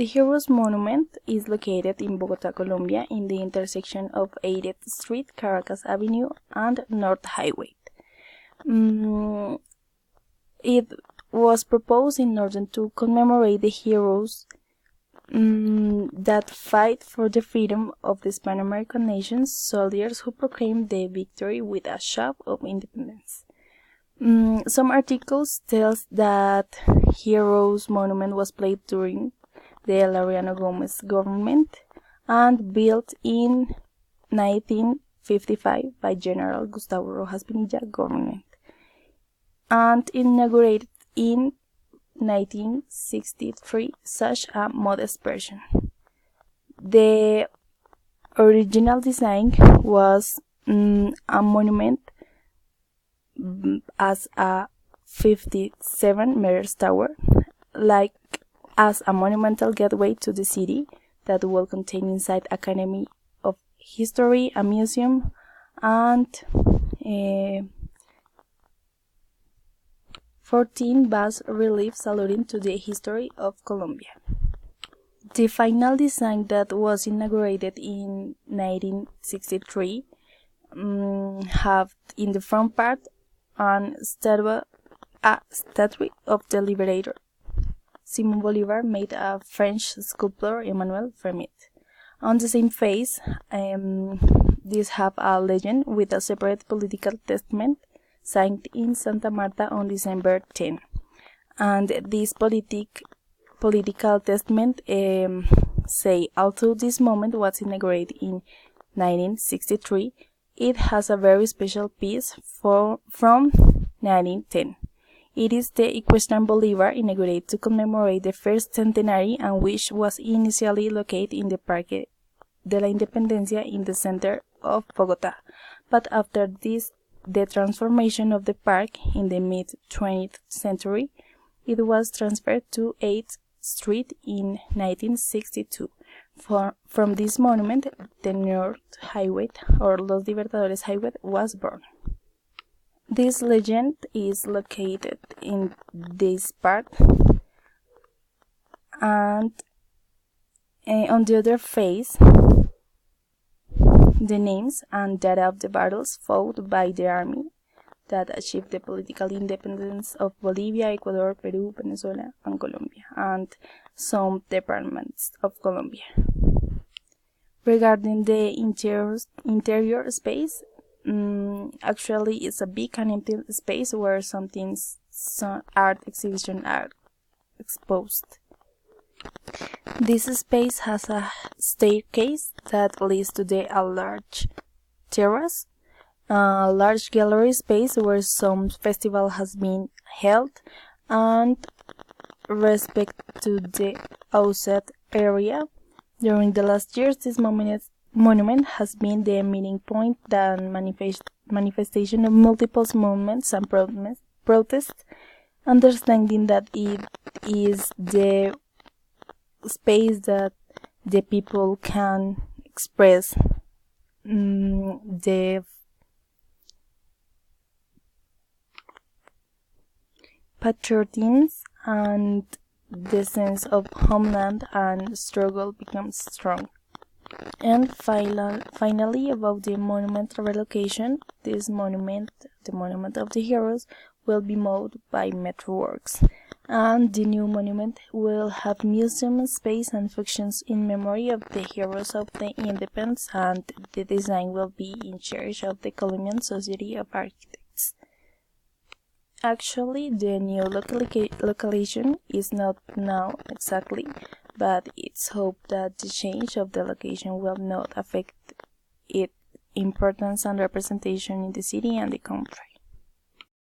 The Heroes Monument is located in Bogotá, Colombia, in the intersection of 8th Street, Caracas Avenue, and North Highway. It was proposed in order to commemorate the heroes that fight for the freedom of the Spanish-American nations, soldiers who proclaimed the victory with a shout of independence. Some articles tell that Heroes Monument was placed during the Laureano Gomez government and built in 1955 by General Gustavo Rojas Pinilla government and inaugurated in 1963, such a modest version. The original design was a monument as a 57 meters tower, like as a monumental gateway to the city that will contain inside Academy of History, a museum, and 14 bas reliefs alluding to the history of Colombia. The final design that was inaugurated in 1963 have in the front part a statue of the liberator Simon Bolivar, made a French sculptor Emmanuel Fermit. On the same face, these have a legend with a separate political testament signed in Santa Marta on December 10. And this political testament say, although this moment was inaugurated in 1963, it has a very special piece from 1910. It is the equestrian Bolivar inaugurated to commemorate the first centenary, and which was initially located in the Parque de la Independencia in the center of Bogotá. But after this, the transformation of the park in the mid-20th century, it was transferred to 8th Street in 1962. From this monument, the North Highway, or Los Libertadores Highway, was born. This legend is located in this part, and on the other face, the names and data of the battles fought by the army that achieved the political independence of Bolivia, Ecuador, Peru, Venezuela, and Colombia, and some departments of Colombia. Regarding the interior space, actually it's a big and empty space where some art exhibition are exposed. This space has a staircase that leads to a large terrace, a large gallery space where some festival has been held, and respect to the outset area. During the last years, this monument has been the meeting point and manifestation of multiple movements and protests, understanding that it is the space that the people can express the patriotism, and the sense of homeland and struggle becomes strong. And finally, about the monument relocation, this monument, the Monument of the Heroes, will be moved by Metroworks, and the new monument will have museum space and functions in memory of the heroes of the independence, and the design will be in charge of the Colombian Society of Architects. Actually, the new location is not known exactly, but it's hoped that the change of the location will not affect its importance and representation in the city and the country.